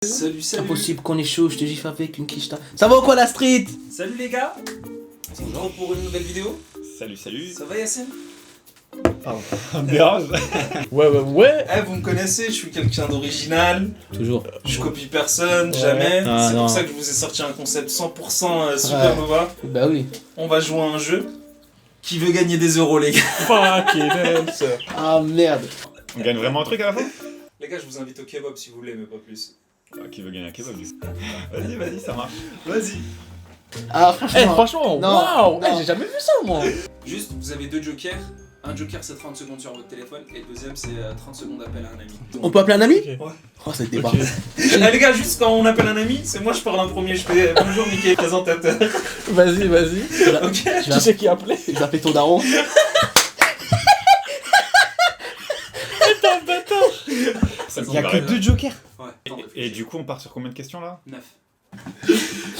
Salut, C'est salut. impossible qu'on est chaud, je te gifle avec une quicheta. Ça va ou quoi la street? Salut les gars. On se retrouve pour une nouvelle vidéo. Salut, salut. Ça va Yacine? Pardon. Ça me dérange. Ouais. Eh, vous me connaissez, je suis quelqu'un d'original. Toujours. Je copie personne, jamais. Ah, C'est non. pour ça que je vous ai sorti un concept 100% super nova. Bah oui. On va jouer à un jeu. Qui veut gagner des euros les gars? Fucking hell, ça. Ah merde. On gagne vraiment un truc à la fin? Les gars, je vous invite au kebab si vous voulez, mais pas plus. Ah, qui veut gagner un kebab? Vas-y, ça marche. Vas-y. Ah franchement. Franchement, Non, waouh. non. J'ai jamais vu ça, moi. Juste, vous avez deux jokers. Un joker c'est 30 secondes sur votre téléphone et le deuxième c'est 30 secondes d'appel à un ami. Donc- On peut appeler un ami? Ok. Oh c'est débat. Ok. Eh les gars, juste quand on appelle un ami, c'est moi je parle en premier, je fais bonjour Mickey, présentateur. Vas-y. Ok. Tu sais qui a appelé? Je vais appeler ton daron. Ça me Il y a paraît. que 2 jokers. Ouais. Et du coup, on part sur combien de questions là? 9.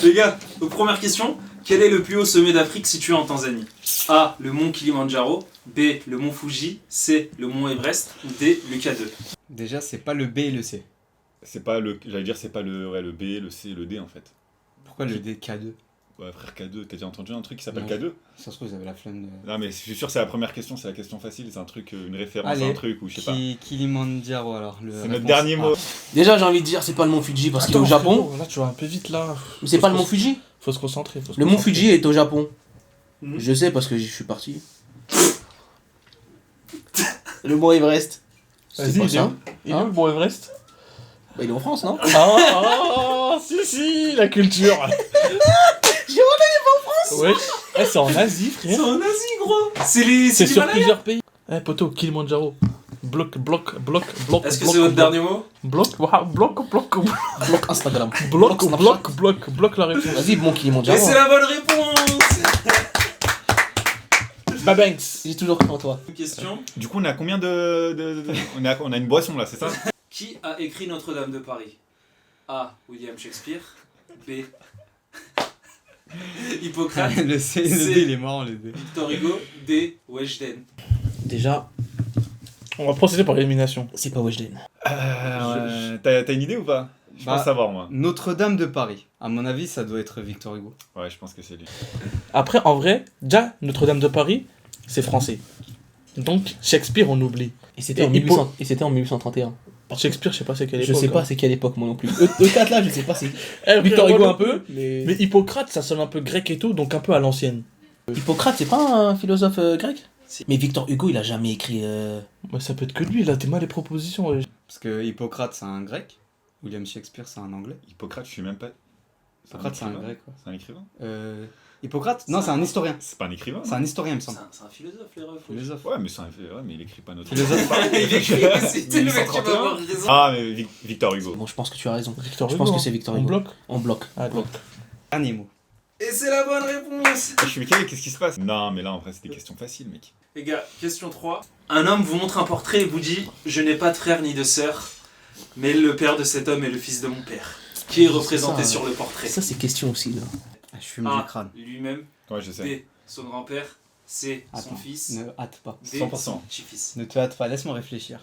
Les gars, donc première question, quel est le plus haut sommet d'Afrique situé en Tanzanie? A. Le mont Kilimandjaro. B. Le mont Fuji. C. Le mont Everest. Ou D. Le K2. Déjà, c'est pas le B et le C. C'est pas le. J'allais dire, c'est pas le B, le C, le D en fait. Pourquoi le D K2? Ouais, frère, K2. T'as déjà entendu un truc qui s'appelle Non. K2? Ça se trouve, vous avez la flemme de. Non, mais je suis sûr, c'est la première question, c'est la question facile, c'est un truc, une référence Allez. à un truc ou je sais pas. Kilimandjaro alors. C'est notre dernier mot. Déjà j'ai envie de dire c'est pas le mont Fuji parce qu'il est au Japon. Là, tu vas un peu vite, là. Mais c'est pas le mont Fuji. Faut se concentrer. Le mont Fuji est au Japon. Mhm. Je sais parce que j'y suis parti. Le mont Everest. C'est Vas-y, pas il est ça. où? Il est où, le Mont Everest? Bah il est en France non? Ah, si, la culture. J'ai Ouais. C'est en Asie, C'est frère. en Asie gros. C'est les. C'est sur l'Himalaya. plusieurs pays. Eh, poto, Kilimandjaro. Bloc. Est-ce que c'est votre dernier mot? Bloc Instagram. Bloc la réponse. Vas-y bon Et Kilimandjaro. c'est la bonne réponse. Babanks. J'ai toujours cru en toi. Une question. Du coup, on a combien de... On a une boisson là, c'est ça? Qui a écrit Notre-Dame de Paris? A. William Shakespeare. B. Hippocrate. le C et le C'est- D, il est marrant, le D. Victor Hugo. D. Weshden. Déjà On va procéder par élimination. c'est pas Weshden. T'as une idée ou pas? Je Bah, pense savoir moi. Notre-Dame de Paris. À mon avis, ça doit être Victor Hugo. Ouais, je pense que c'est lui. Après, en vrai, déjà, Notre-Dame de Paris, c'est français. Donc, Shakespeare, on oublie. Et c'était Et en 1800 et c'était en 1831. Shakespeare, je sais pas c'est quelle Je époque. sais pas hein. c'est quelle époque moi non plus. E4 là je sais pas c'est. Eh, Victor frère, Hugo moi un non peu plus. mais. Mais Hippocrate, ça sonne un peu grec et tout, donc un peu à l'ancienne. Hippocrate c'est pas un philosophe grec? Si. Mais Victor Hugo il a jamais écrit. Ouais, ça peut être que lui, là, t'es mal les propositions. Ouais. Parce que Hippocrate, c'est un grec. William Shakespeare, c'est un anglais. Hippocrate, je suis même pas... Hippocrate, c'est un écrivain? grec, quoi. C'est un écrivain? Hippocrate? Non, c'est un historien. C'est pas un écrivain? C'est un historien, il me C'est semble. un philosophe, les refs. Philosophe. Ouais, mais il écrit pas notre... Philosophe. Il écrit, c'était le mec qui va avoir raison. Ah, mais Victor Hugo. Bon je pense que tu as raison. Victor Je Hugo. pense que hein. c'est Victor On Hugo. bloque. On bloque. Ah, donc. Dernier mot. Et c'est la bonne réponse. Je suis calé, qu'est-ce qui se passe? Non, mais là, en vrai, c'est des questions faciles, mec. Les gars, question 3. Un homme vous montre un portrait et vous dit « Je n'ai pas de frère ni de sœur, mais le père de cet homme est le fils de mon père. » Qui est représenté ça, sur le portrait? Ça c'est question aussi là. Ah, je fume A. du crâne. Lui-même. Ouais, je sais. B. Son grand-père. C. Son Attends, fils. ne hâte pas. D. 100%. Son petit-fils. Ne te hâte pas, laisse-moi réfléchir.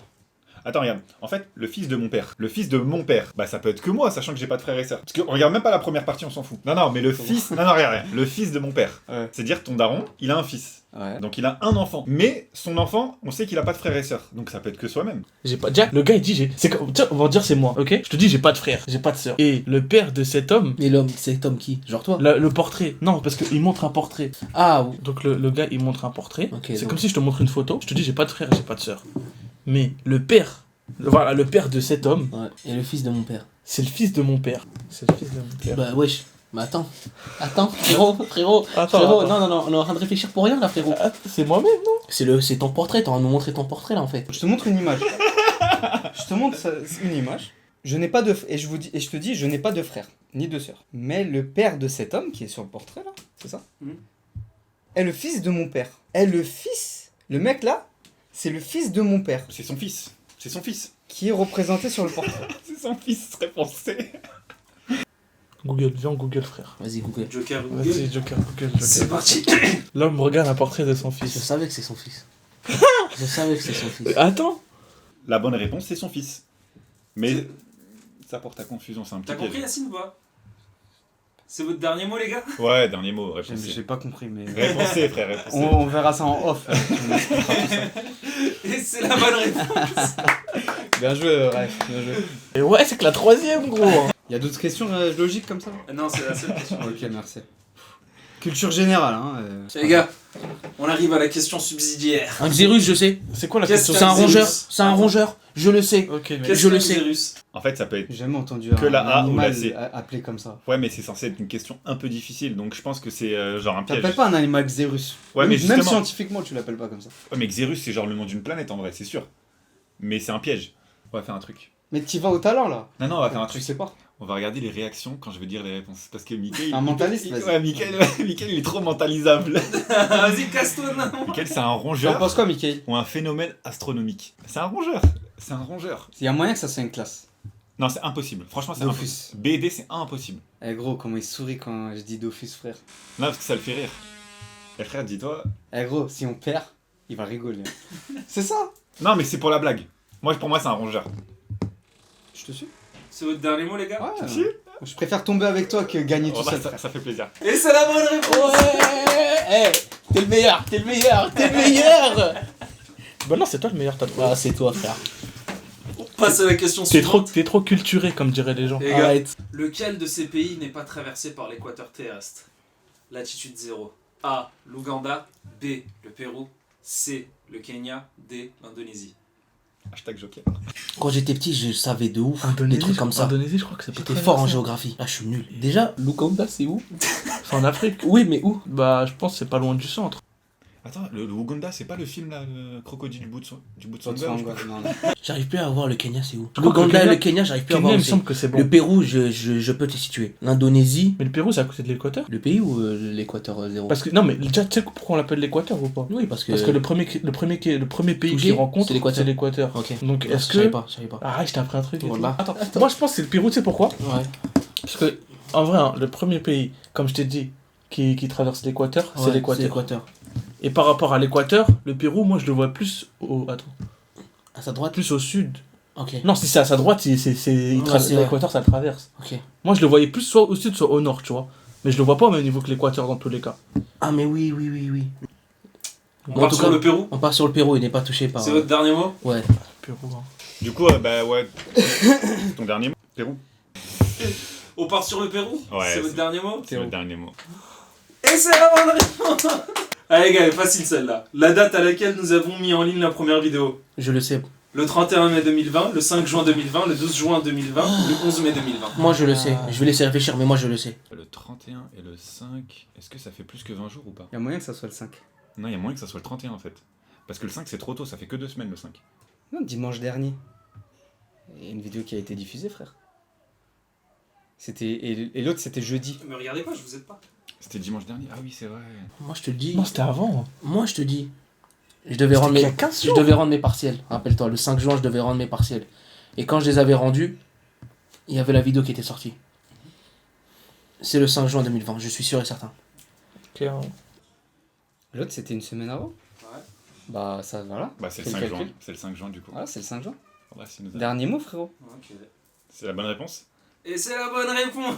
Attends, regarde. En fait, le fils de mon père. Le fils de mon père. Bah, ça peut être que moi, sachant que j'ai pas de frère et sœur. Parce que, on regarde même pas la première partie, on s'en fout. Non, mais le fils. Non, regarde. Le fils de mon père. Ouais. C'est-à-dire, ton daron, il a un fils. Ouais. Donc, il a un enfant. Mais, son enfant, on sait qu'il a pas de frère et sœur. Donc, ça peut être que soi-même. J'ai pas. Déjà, le gars, il dit j'ai. C'est comme. Tiens, on va dire c'est moi, ok? Je te dis, j'ai pas de frère, j'ai pas de sœur. Et le père de cet homme, Mais l'homme c'est Tom qui? Genre toi? le portrait. Non, parce qu'il montre un portrait. Ah oui. Donc, le gars, il montre un portrait. Ok, C'est donc- comme si je te montre une photo. Je te dis, j'ai pas de frère, j'ai pas de sœur. Mais le père. Voilà, le père de cet homme, Ouais. Et le fils de mon père. c'est le fils de mon père. C'est le fils de mon père. Bah wesh. Mais attends. Attends frérot. Attends, Frérot, attends. non, on est en train de réfléchir pour rien là frérot. Ah, c'est moi-même, non? C'est ton portrait, t'as envie de nous montrer ton portrait là en fait. Je te montre une image. Je te montre une image. Je n'ai pas de et je te dis je n'ai pas de frère ni de sœur. Mais le père de cet homme qui est sur le portrait là, c'est ça Mhm. Est le fils de mon père. Est le fils. Le mec là, c'est le fils de mon père C'est son fils. C'est son fils. qui est représenté sur le portrait. C'est son fils, réponse C. Google, viens Google, frère. Vas-y Google. Joker ou Vas-y, Google. Joker, Google, C'est Joker. parti. L'homme regarde un portrait de son Je fils. savais que c'est son fils. Je savais que c'est son fils. Attends. La bonne réponse, c'est son fils. Mais ça porte à confusion, c'est un petit T'as compris piège. Yacine ou pas? C'est votre dernier mot les gars? Ouais, dernier mot, réponse J'ai C. pas compris, mais. Réponse C, frère, réponse C. On verra ça en off. Tu m'expliqueras tout ça. Et c'est la bonne réponse. Bien joué, Ref, bien joué. Et ouais, c'est que la troisième, gros. Il y a d'autres questions logiques comme ça? Non, c'est la seule question. Ok, merci. Culture générale, hein. Les gars, on arrive à la question subsidiaire. Un Xérus, je sais. C'est quoi la Qu'est-ce question? C'est un Xérus. rongeur. C'est un rongeur. Je le sais. Ok, mais Qu'est-ce je le qu'un sais. Xérus? En fait, ça peut être. J'ai jamais entendu Que un la A ou la animal C. appelé comme ça. Ouais, mais c'est censé être une question un peu difficile, donc je pense que c'est genre un piège. T'appelles pas un animal Xérus. Ouais, mais Même justement. scientifiquement, tu l'appelles pas comme ça. Ouais, mais Xérus, c'est genre le nom d'une planète en vrai, c'est sûr. Mais c'est un piège. On va faire un truc. Mais t'y vas au talent là. Non, on va faire un Tu truc. sais pas. On va regarder les réactions quand je vais dire les réponses. Parce que Mickaël. Un mentaliste, vas-y. Ouais, Mickaël, Mickaël, il est trop mentalisable. Vas-y, casse-toi non. Mickaël, c'est un T'en rongeur penses quoi, Mickey? ou un phénomène astronomique. C'est un rongeur. C'est un rongeur. Il y a moyen que ça soit une classe. Non, c'est impossible. Franchement, c'est Dofus. impossible. BD, c'est impossible. Eh gros, comment il sourit quand je dis Dofus, frère. Non, parce que ça le fait rire. Et frère, dis-toi. Eh gros, si on perd, il va rigoler. C'est ça. Non, mais c'est pour la blague. Pour moi, c'est un rongeur. Je te suis. C'est votre dernier mot les gars? Ouais. Si. Je préfère tomber avec toi que gagner tout Oh, bah, seul, ça, frère. ça fait plaisir. Et c'est la bonne réponse. Ouais. T'es le meilleur. T'es le meilleur. T'es le meilleur. Bah non, c'est toi le meilleur, t'as trouvé. Ah, c'est toi, frère. On passe à la question T'es suivante. trop culturé, comme diraient les gens. Les gars, Arrête. lequel de ces pays n'est pas traversé par l'équateur terrestre? Latitude 0. A. L'Ouganda. B. Le Pérou. C. Le Kenya. D. L'Indonésie. Hashtag Joker. Quand j'étais petit, je savais de ouf des Indonésie, trucs comme ça. Indonésie, je crois que c'est pas J'étais très fort en avancé. géographie. Là, je suis nul. Déjà, l'Ouganda, c'est où? C'est en Afrique. Oui, mais où? Bah, je pense que c'est pas loin du centre. Attends, le Ouganda, c'est pas le film là, le crocodile du bout de son Botswana, non, non. J'arrive plus à voir le Kenya, c'est où? Je crois que L'Ouganda et le le Kenya, j'arrive plus à Kenya, voir il où me c'est. semble que c'est bon. Le Pérou, je peux te situer. L'Indonésie, Mais le Pérou, c'est à côté de l'équateur. le pays ou l'équateur zéro? Parce que, non, mais déjà, tu sais pourquoi on l'appelle l'équateur ou pas? Oui, parce que. Parce que le premier pays Touché, qui rencontre, c'est l'Équateur. c'est l'équateur. Ok. Donc, Je est-ce savais que. pas, je savais pas. Ah, je t'ai appris un truc. et Voilà. tout. Attends, moi je pense que c'est le Pérou, tu sais pourquoi? Ouais. Parce que, en vrai, hein, le premier pays, comme je t'ai dit, qui traverse l'équateur, c'est Ouais, l'équateur. Et par rapport à l'équateur, le Pérou, moi je le vois plus À sa droite? plus au sud. Ok. Non, si c'est à sa droite, Ouais, c'est vrai. l'équateur, ça le traverse. Ok. Moi je le voyais plus soit au sud, soit au nord, tu vois. Mais je le vois pas au même niveau que l'équateur dans tous les cas. Ah, mais oui, oui, oui, oui. On Bon, en part tout sur cas, le Pérou. on part sur le Pérou, il n'est pas touché par. C'est votre dernier mot? Ouais. Pérou, hein. Du coup, bah ouais. Ton dernier mot Pérou. On part sur le Pérou? Ouais, C'est votre dernier mot? C'est le dernier mot. Et c'est la bonne réponse. Allez gars, facile celle-là. La date à laquelle nous avons mis en ligne la première vidéo. Je le sais. Le 31 mai 2020, le 5 juin 2020, le 12 juin 2020, le 11 mai 2020. Moi, je le sais. Je vais laisser réfléchir, mais moi, je le sais. Le 31 et le 5, est-ce que ça fait plus que 20 jours ou pas? Il y a moyen que ça soit le 5. Non, il y a moyen que ça soit le 31 en fait. Parce que le 5 c'est trop tôt, ça fait que 2 semaines le 5. Non, dimanche dernier. Il y a une vidéo qui a été diffusée, frère. Et l'autre, c'était jeudi. Me regardez pas, je vous aide pas. C'était dimanche dernier. Ah oui, c'est vrai. Moi, je te le dis. Non, c'était avant. Moi, je te dis. Je devais rendre il y mes... a 15 Je jours. devais rendre mes partiels. Rappelle-toi, le 5 juin, je devais rendre mes partiels. Et quand je les avais rendus, il y avait la vidéo qui était sortie. C'est le 5 juin 2020, je suis sûr et certain. Ok, hein. L'autre, c'était une semaine avant. Ouais. Bah, ça, voilà. Bah c'est le Fais 5 le juin. calcul. C'est le 5 juin du coup. Voilà, c'est le 5 juin. Faudra s'il nous a- Dernier mot, frérot. Ok. C'est la bonne réponse. Et c'est la bonne réponse.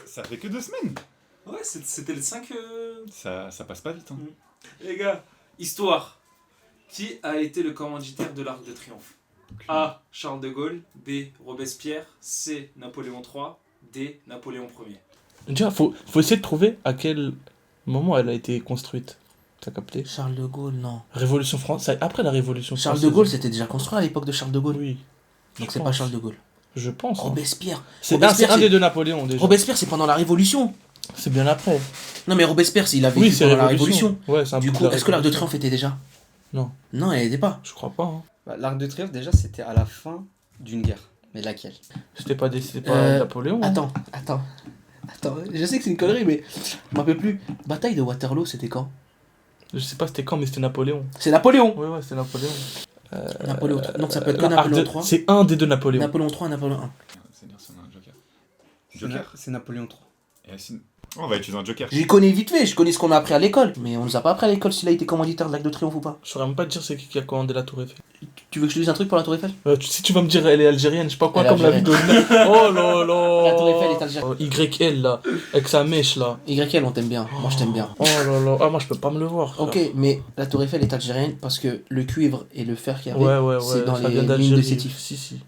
Ça fait que 2 semaines. Ouais, c'était le 5... Ça passe pas vite. Hein. Les gars, histoire. Qui a été le commanditaire de l'Arc de Triomphe? A. Charles de Gaulle. B. Robespierre. C. Napoléon III. D. Napoléon Ier. Déjà, faut essayer de trouver à quel moment elle a été construite. T'as capté? Charles de Gaulle, non. Révolution française. Après la Révolution Charles française. de Gaulle, c'était déjà construit à l'époque de Charles de Gaulle. Oui. Donc je c'est pas pense. Charles de Gaulle. Je pense. hein. Robespierre. C'est Robespierre, un c'est- des deux Napoléon déjà. Robespierre, c'est pendant la Révolution. C'est bien après. Non, mais Robespierre, il a vécu Oui, c'est pendant la Révolution. Ouais, c'est un Du peu coup, de la est-ce que l'Arc de Révolution. Triomphe était déjà? Non. Non, elle n'était pas. Je crois pas. Hein. Bah, L'Arc de Triomphe, déjà, c'était à la fin d'une guerre. Mais laquelle? C'était pas Napoléon. hein. Attends. Je sais que c'est une connerie, mais je me rappelle plus. Bataille de Waterloo, c'était quand? Je sais pas c'était quand, mais c'était Napoléon. C'est Napoléon. Ouais, c'était Napoléon. Napoléon. Donc ça peut être que Non, Napoléon Arc de- 3. C'est un des deux Napoléon. Napoléon 3 et Napoléon 1. C'est-à-dire si on a un Joker. C'est Joker. c'est Napoléon III. Et Yacine. On va utiliser un joker. Je connais vite fait, je connais ce qu'on a appris à l'école. Mais on nous a pas appris à l'école s'il a été commanditaire de l'Arc de Triomphe ou pas. Je saurais même pas te dire c'est qui a commandé la Tour Eiffel. Tu veux que je te dise un truc pour la Tour Eiffel? Si tu vas me dire elle est algérienne, je sais pas quoi, Elle est comme la vidéo. Oh là là. La Tour Eiffel est algérienne. YL là, avec sa mèche là. YL, on t'aime bien. Moi, je t'aime bien. Oh là là. Ah, moi je peux pas me le voir. frère. Ok, mais la Tour Eiffel est algérienne parce que le cuivre et le fer qu'il y avait, Ouais, c'est dans ça les vient mines de d'Algérie. Sétif. Si.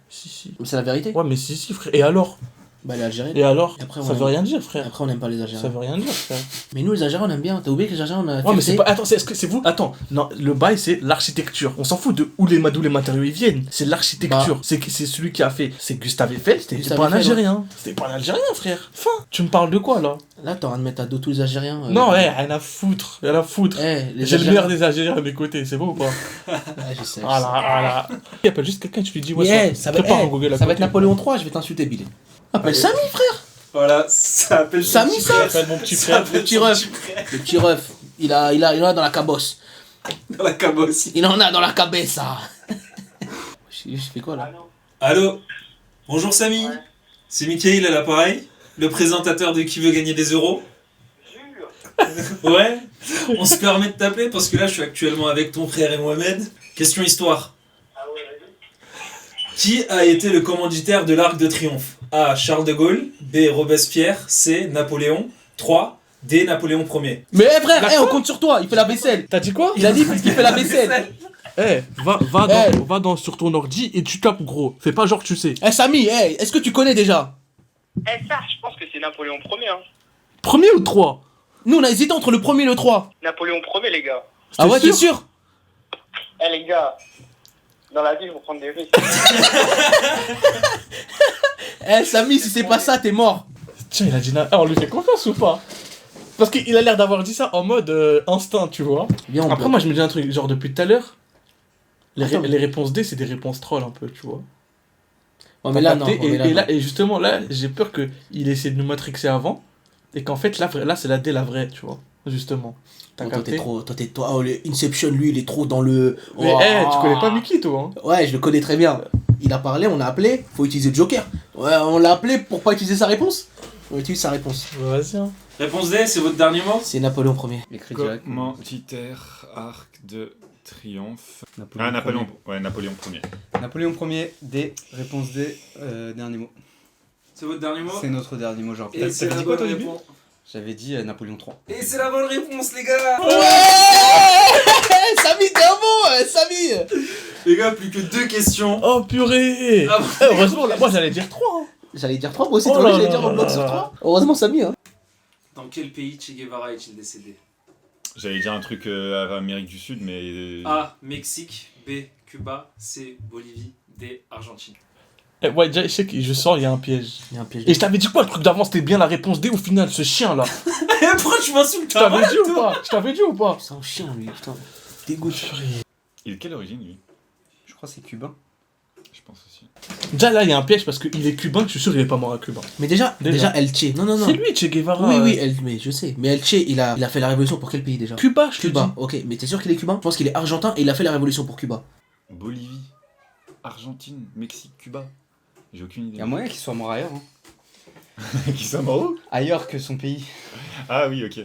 Mais c'est la vérité. Ouais, mais si, frère. Et alors? Bah, elle est algérienne. Et alors? Et après, Ça on veut aime- rien dire, Et frère. après, on n'aime pas les Ça Algériens. veut rien dire, frère. Mais nous, les Algériens, on aime bien. T'as oublié que les Algériens, on a. Ouais, mais c'est fierté. pas. Attends, est-ce que c'est vous? Attends, non, le bail c'est l'architecture. On s'en fout de d'où les matériaux ils viennent. C'est l'architecture. Bah. C'est celui qui a fait. C'est Gustave Eiffel, c'était Gustave pas un Eiffel, Algérien. C'était pas un Algérien, frère. Fin. Tu me parles de quoi là? Là, t'es en train de mettre à dos tous les Algériens. Non, rien à foutre. Rien à foutre. Les J'ai le Algériens- meilleur des Algériens à mes côtés, c'est bon ou pas? Ouais, je sais. Voilà. Il appelle juste quelqu'un, tu lui dis, ouais, Mais, ça va, prépare un Google à ça va être côté. Napoléon III, je vais t'insulter, Billy. Appelle Samy, frère. Voilà, ça appelle Samy, son petit ça frère. Appelle mon petit Ça frère. appelle Le petit son ref. Le petit ref. Il en a dans la cabosse. Dans la cabosse. Il en a dans la cabessa. Je fais quoi là? Allô. Bonjour Samy. C'est Mickaël à l'appareil, le présentateur de Qui veut gagner des euros. Ouais. On se permet de t'appeler parce que là je suis actuellement avec ton frère et Mohamed. Question histoire. Qui a été le commanditaire de l'Arc de Triomphe? A. Charles de Gaulle. B. Robespierre. C. Napoléon. 3. D. Napoléon Ier. Mais frère, La on quoi compte sur toi, il fait la vaisselle. T'as dit quoi? Il a dit qu'il fait la vaisselle. Va dans sur ton ordi et tu tapes gros. Fais pas genre tu sais. Eh Samy, est-ce que tu connais déjà? Eh ça, je pense que c'est Napoléon Ier. Hein. Premier ou 3? Nous on a hésité entre le premier et le 3. Napoléon Ier, les gars. Ah ouais, t'es sûr? Eh les gars, dans la vie, il faut prendre des risques. Eh Samy, si c'est pas ça, t'es mort. Tiens, il a dit on lui fait confiance ou pas? Parce qu'il a l'air d'avoir dit ça en mode instinct, tu vois. Viens, on Après, bloque. moi, je me dis un truc, genre depuis tout à l'heure, Attends. les réponses D, c'est des réponses troll un peu, tu vois. Oh, mais là, non. T'as oh, mais capté. là, non. Et justement, là, j'ai peur qu'il essaie de nous matrixer avant, et qu'en fait, là c'est la D, la vraie, tu vois. Justement. T'as Oh, toi, capté? t'es trop. Oh, le Inception, lui, il est trop dans le. Mais Oh. tu connais pas Mickey, toi, hein? Ouais, je le connais très bien. Il a parlé, on a appelé, faut utiliser le Joker. Ouais, on l'a appelé pour pas utiliser sa réponse. On utilise sa réponse. Vas-y, hein. Réponse D, c'est votre dernier mot? C'est Napoléon Ier. Écrit direct. Commanditaire, Arc de Triomphe. Napoléon Napoléon. Ouais, Napoléon Ier. Napoléon Ier, D. Réponse D. Dernier mot. C'est votre dernier mot? C'est notre dernier mot, genre. Et c'est dit la quoi, bonne toi, au début réponse. J'avais dit Napoléon III. Et c'est la bonne réponse, les gars! Ouais Samy, t'es un bon, Samy. Les gars, plus que 2 questions. Oh purée! Ah, Heureusement, là, moi j'allais dire 3. Hein. J'allais dire 3, moi aussi, Oh toi, là j'allais là dire on là bloque là sur là. 3. Heureusement, Samy, hein. Dans quel pays Che Guevara est-il décédé? J'allais dire un truc à Amérique du Sud, mais. A. Mexique. B. Cuba. C. Bolivie. D. Argentine. Ouais, déjà, je sais que je sens, il y a un piège. Il y a un piège. Et je t'avais dit quoi, le truc d'avant, c'était bien la réponse D au final, ce chien là. Pourquoi tu m'insultes? Je t'avais dit ou pas? Je t'avais dit ou pas? C'est un chien, lui, putain. Dégoûte. Il est de quelle origine, lui? Je crois que c'est cubain. Je pense aussi. Déjà là, il y a un piège parce qu'il est cubain, je suis sûr qu'il est pas mort à Cuba. Mais déjà Elche. Non, non, non. C'est lui, Che Guevara. Oui, mais je sais. Mais Elche, il a fait la révolution pour quel pays déjà? Cuba, je te dis. Cuba, ok. Mais t'es sûr qu'il est cubain? Je pense qu'il est argentin et il a fait la révolution pour Cuba. Bolivie, Argentine, Mexique, Cuba. J'ai aucune Il idée. y a moyen qu'il soit mort ailleurs. Hein. Qui sont morts où? Ailleurs que son pays. Ah oui, ok.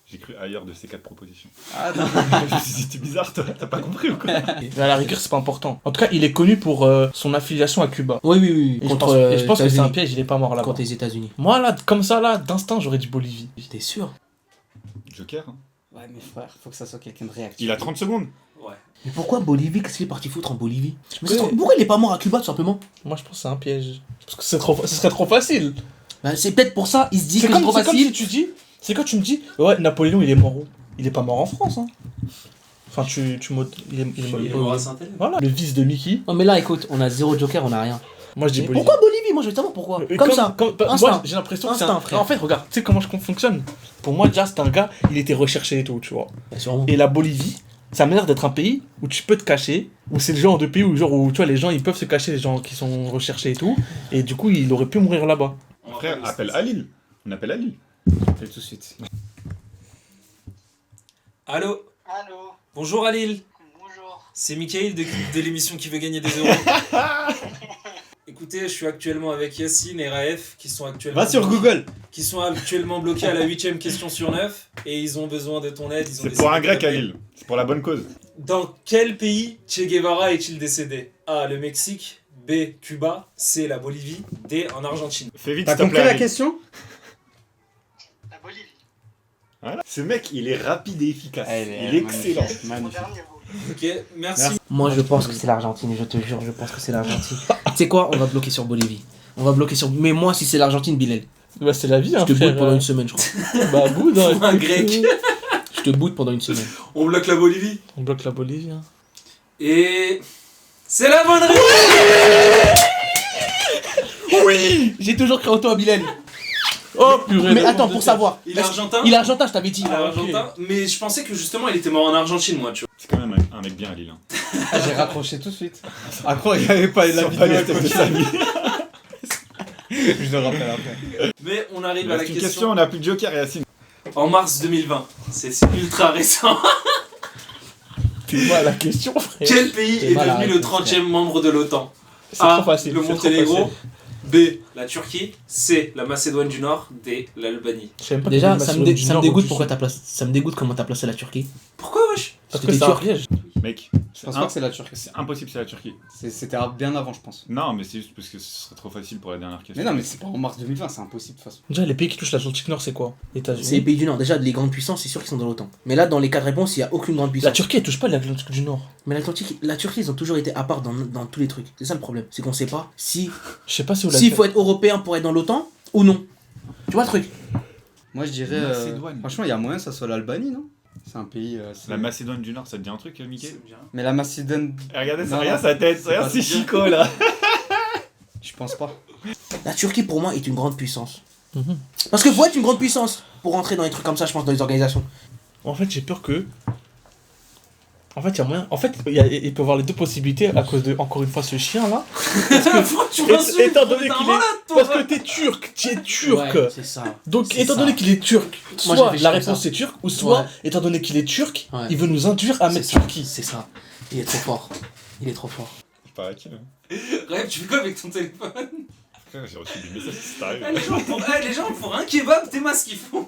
J'ai cru ailleurs de ces 4 propositions. Ah non. Je me suis dit, c'était bizarre, toi. T'as pas compris ou quoi? Mais à la rigueur, c'est pas important. En tout cas, il est connu pour son affiliation à Cuba. Oui. Et je pense que c'est un piège, il est pas mort là-bas. Contre les États-Unis. Moi là, comme ça là, d'instinct, j'aurais dit Bolivie. T'es sûr? Joker, hein. Ouais, mais frère, faut que ça soit quelqu'un de réactif. Il a 30 secondes. Ouais. Mais pourquoi Bolivie? Qu'est-ce qu'il est parti foutre en Bolivie? Mais connais. pourquoi il est pas mort à Cuba tout simplement? Moi, je pense que c'est un piège. Parce que ce serait trop facile. Bah, c'est peut-être pour ça, il se dit C'est que c'est comme, trop c'est comme facile. si tu dis, c'est quand tu me dis, ouais, Napoléon, il est mort où? Il est pas mort en France, hein. Enfin, il est mort. mort à Saint-Hélène. Voilà, le fils de Mickey. Non mais là écoute, on a 0 joker, on a rien. Moi, je dis Mais Bolivie. pourquoi Bolivie? Moi je veux savoir pourquoi. Comme ça. Moi, Instinct. j'ai l'impression que c'est Instinct, un... frère. En fait, regarde, tu sais comment je fonctionne? Pour moi, déjà, c'est un gars, il était recherché et tout, tu vois. Bah, sûrement. Et la Bolivie, ça m'a l'air d'être un pays où tu peux te cacher, où c'est le genre de pays où, tu vois, les gens, ils peuvent se cacher, les gens qui sont recherchés et tout. Et du coup, il aurait pu mourir là-bas. On Frère, rappelle appelle Alil. On appelle Alil. Fais tout de suite. Allô. Allô, Bonjour Alil. bonjour. C'est Mickaël de l'émission Qui veut gagner des euros. écoutez, je suis actuellement avec Yacine et Raef qui sont actuellement, Va sur Google. qui sont actuellement bloqués à la 8ème question sur 9 et ils ont besoin de ton aide. Ils ont C'est décidé pour un de grec à t'appeler. Lille. C'est pour la bonne cause. Dans quel pays Che Guevara est-il décédé? A. Le Mexique. B. Cuba. C. La Bolivie. D. En Argentine. Fais vite, T'as s'il te compris plaît, la Ali. question? La Bolivie. Voilà. Ce mec, il est rapide et efficace. Elle Il est excellent. Mon Magnifique. dernier mot. Ok, merci. Moi, je pense que c'est l'Argentine, je te jure, je pense que c'est l'Argentine. Tu sais quoi? On va bloquer sur Bolivie. On va bloquer sur. Mais moi, si c'est l'Argentine, Bilal, Bah, c'est la vie, je hein, te frère. boude pendant une semaine, je crois. Bah, boude, hein. Un grec. Je te boude pendant une semaine. On bloque la Bolivie. On bloque la Bolivie, hein. Et. C'est la bonne réponse! Oui! J'ai toujours cru en toi, Bilal. Oh, purée. Mais attends, pour savoir. Il est argentin? Il est argentin, je t'avais dit. Il est argentin, mais je pensais que justement il était mort en Argentine, moi, tu vois. C'est quand même un mec bien à Lille. Hein. Ah, j'ai raccroché tout de suite. À quoi il n'y avait pas la Sur vidéo pas les à têtes de côté. famille. Je le rappelle après. Mais on Il arrive à la reste une question. question, on a plus de joker, Yacine. En mars 2020, c'est ultra récent. Fais-moi la question, frère. Quel pays C'est est mal à devenu le répondre, 30e membre de l'OTAN? C'est A. trop facile. Le c'est trop Monténégro. facile. B. La Turquie. C. La Macédoine du Nord. D. L'Albanie. Je sais même pas Déjà, qu'il y a ça une me, Macédoine du ça me Nord ou dégoûte du pourquoi Sud. t'as placé. Ça me dégoûte comment t'as placé la Turquie. Pourquoi, wesh? Parce que C'était c'est un turc. piège. Mec, Je pense pas que c'est la Turquie. c'est impossible, c'est la Turquie. C'était bien avant, je pense. Non, mais c'est juste parce que ce serait trop facile pour la dernière question. Mais non, mais c'est pas en mars 2020, c'est impossible de toute façon. Déjà, les pays qui touchent l'Atlantique Nord, c'est quoi? C'est les États-Unis. pays du Nord. Déjà, les grandes puissances, c'est sûr qu'ils sont dans l'OTAN. Mais là, dans les 4 réponses, il n'y a aucune grande La puissance. Turquie, elle touche pas l'Atlantique du Nord. Mais la Turquie, ils ont toujours été à part dans tous les trucs. C'est ça le problème. C'est qu'on sait pas si Je sais pas si vous s'il faut être européen pour être dans l'OTAN ou non. Tu vois le truc? Moi, je dirais. Macédoine. Franchement, il y a moyen que ça soit l'Albanie, non? C'est un pays. La Macédoine du Nord, ça te dit un truc, Mickey? Mais la Macédoine. Regardez, Non, regarde non, sa tête, c'est regarde pas c'est si bien. Chico là. Je pense pas. La Turquie, pour moi, est une grande puissance. Mhm. Parce que faut être une grande puissance pour rentrer dans les trucs comme ça, je pense, dans les organisations. En fait, j'ai peur que. En fait, il y a moyen. En fait, il peut y avoir les deux possibilités à cause de, encore une fois, ce chien là. Franchement, Étant donné qu'il est. Parce que t'es turc, tu es turc. Ouais, c'est ça. Donc, C'est étant ça. donné qu'il est turc, Moi, soit j'ai fait la comme réponse ça. c'est turc, ou soit, Ouais. étant donné qu'il est turc, Ouais. il veut nous induire à C'est mettre ça. Turquie. C'est ça. Il est trop fort. Il est trop fort. Je parie qu'il Rêve, tu fais quoi avec ton téléphone? J'ai reçu des messages, c'est arrivé. Les gens pour un kebab, t'es ce qu'ils font.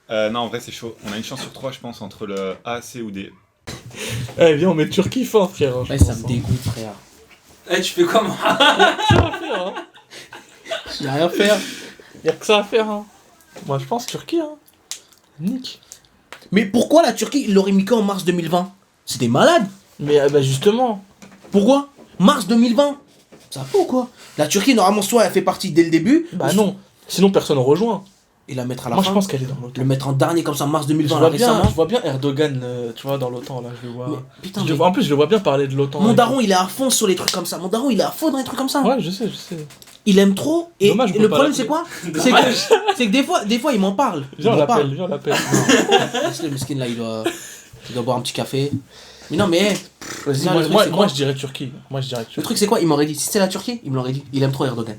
Non, en vrai, c'est chaud. On a une chance sur 3, je pense, entre le A, C ou D. Eh, viens, on met Turquie fort, frère. Ouais, ça me dégoûte, frère. Eh, tu fais quoi, moi? J'ai rien à faire. Y'a que ça à faire, hein. Moi, je pense Turquie, hein. Nick. Mais pourquoi la Turquie, il l'aurait mis qu'en mars 2020? C'était malade. Mais bah, justement. Pourquoi? Mars 2020? Ça va pas ou quoi? La Turquie, normalement, soit elle fait partie dès le début. Bah non. Sinon, personne ne rejoint. Et la mettre à la Moi, fin. je pense qu'elle est dans l'OTAN. Le mettre en dernier comme ça, mars Je 2020, là, vois bien, récemment. je vois bien Erdogan, tu vois, dans l'OTAN, là, je le vois. Mais, putain, Je le mais vois- en plus, je le vois bien parler de l'OTAN. mon et daron, il est à fond sur les trucs comme ça. Mon daron, il est à fond dans les trucs comme ça. tout. Ouais, je sais, je sais. Il aime trop. Et, Dommage, on et peut le pas problème, l'appeler. c'est quoi? C'est que des fois, il m'en parle. Il Viens, on m'en parle. l'appelle, viens, on l'appelle. Laisse le miskin là, il doit boire un petit café. Mais non, mais Vas-y, Non, le truc, moi, c'est moi, quoi je dirais Turquie. Moi, je dirais Turquie. le truc, c'est quoi? Il m'aurait dit. Si c'était la Turquie, il me l'aurait dit. Il aime trop Erdogan.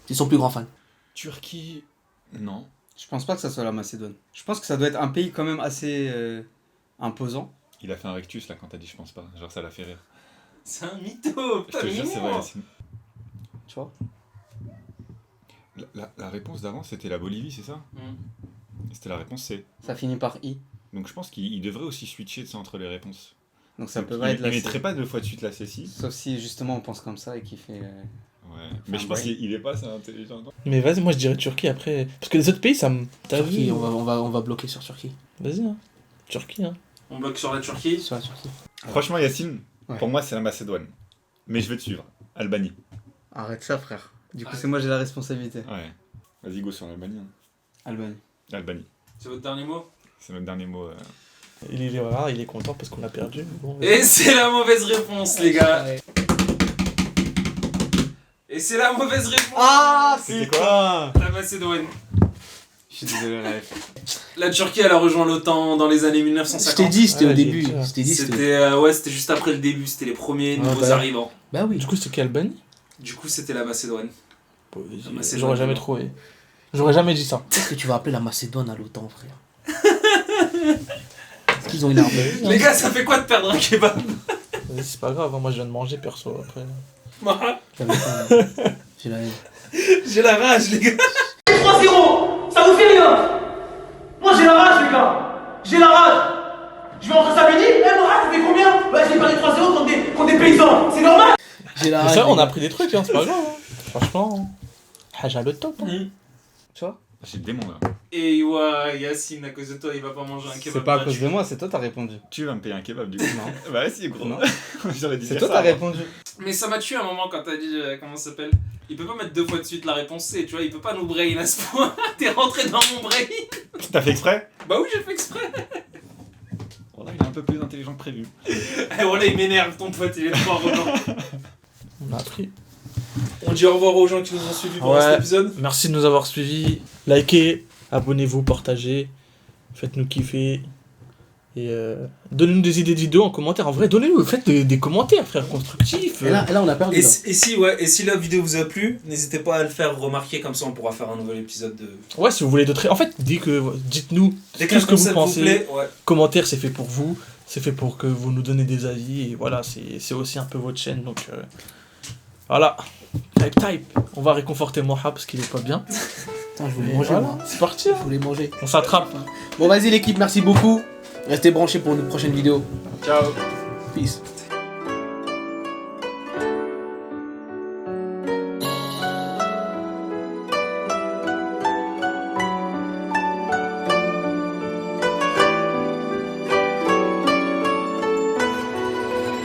C'est son plus grand fan. Turquie. Non. Je pense pas que ça soit la Macédoine. Je pense que ça doit être un pays quand même assez imposant. Il a fait un rectus là quand t'as dit je pense pas. Genre ça l'a fait rire. C'est un mytho, Je putain, te mais jure, c'est vrai, moi. Yacine. Tu vois? La réponse d'avant c'était la Bolivie, c'est ça? C'était la réponse C. Ça finit par I. Donc je pense qu'il devrait aussi switcher de ça entre les réponses. Donc ça Donc, peut il, pas être il la mettrait pas deux fois de suite la C6. Sauf si justement on pense comme ça et qu'il fait. Ouais. Mais je pense qu'il est pas assez intelligent. Mais vas-y, moi, je dirais Turquie après. Parce que les autres pays, ça me. T'as Turquie, vu on va bloquer sur Turquie. Vas-y, hein. Turquie, hein. On bloque sur la Turquie. Sur la Turquie. Franchement Yacine, Ouais. pour moi c'est la Macédoine. Mais je vais te suivre. Albanie. Arrête ça, frère. Du coup, c'est moi j'ai la responsabilité. Ouais. Vas-y go sur l'Albanie. Hein. Albanie. Albanie. C'est votre dernier mot? C'est notre dernier mot. Voilà, il est content parce qu'on a perdu. mais Bon, Et c'est la mauvaise réponse, les gars. Et c'est la mauvaise réponse. Ah, C'était quoi? La Macédoine. Je suis désolé, Raël. La Turquie, elle a rejoint l'OTAN dans les années Je 1950. t'ai dit, c'était Ouais, au j'ai début. dit ça. Je t'ai dit, c'était. C'était juste après le début, c'était les premiers Ah, nouveaux bah. arrivants. Bah oui. Du coup, c'est qui Albanie Du coup, c'était la Macédoine. Bon, vas-y, Ah, Macédoine, j'aurais jamais non. trouvé. J'aurais jamais dit ça. Qu'est-ce que tu vas appeler la Macédoine à l'OTAN, frère? Est-ce qu'ils ont une arme? Les gars, ça fait quoi de perdre un kebab? Vas-y, c'est pas grave, hein, moi je viens de manger perso après. Moi, J'avais faim. J'ai la haine. j'ai la rage, les gars. 3-0, ça vous fait rien. Moi j'ai la rage les gars, j'ai la rage. Je vais rentrer ça midi, Mourad, tu fais combien? Bah j'ai parlé 3-0 contre des paysans, c'est normal. J'ai la Mais rage. ça, on les a gars. pris des trucs, hein, c'est pas grave. Hein. Franchement, Haja le top. Hein. Tu vois? J'ai le démon là. Et ouais, Yacine, à cause de toi, il va pas manger un kebab. C'est pas à cause gratuit. de moi, c'est toi t'as répondu. Tu vas me payer un kebab du coup. Non. Bah si, gros. Non. J'aurais dû C'est dire toi ça, t'as moi. répondu. Mais ça m'a tué un moment quand t'as dit comment ça s'appelle. Il peut pas mettre 2 fois de suite la réponse C, tu vois, il peut pas nous brain à ce point. T'es rentré dans mon brain. T'as fait exprès? Bah oui, j'ai fait exprès. Voilà, il est un peu plus intelligent que prévu. Et voilà, il m'énerve, ton pote, il est trop arrogant. On a appris. On dit au revoir aux gens qui nous ont suivis pendant Ouais. cet épisode. Merci de nous avoir suivis. Likez, abonnez-vous, partagez. Faites-nous kiffer. Et donnez-nous des idées de vidéos en commentaire. En vrai, donnez-nous, faites des commentaires, frère, constructifs. Et là, on a perdu. Et là. si la vidéo vous a plu, n'hésitez pas à le faire remarquer, comme ça on pourra faire un nouvel épisode de. Ouais, si vous voulez d'autres. En fait, dites-nous Dès tout qu'un ce que vous concept vous pensez. plaît, ouais. Commentaire, c'est fait pour vous. C'est fait pour que vous nous donnez des avis. Et voilà, c'est aussi un peu votre chaîne. Donc voilà. Type. On va réconforter Moha parce qu'il est pas bien. Putain, je voulais Et manger. voilà, Moi. c'est parti. Je Hein. voulais manger. On s'attrape. Bon, vas-y, l'équipe, merci beaucoup. Restez branchés pour une prochaine vidéo. Ciao. Peace.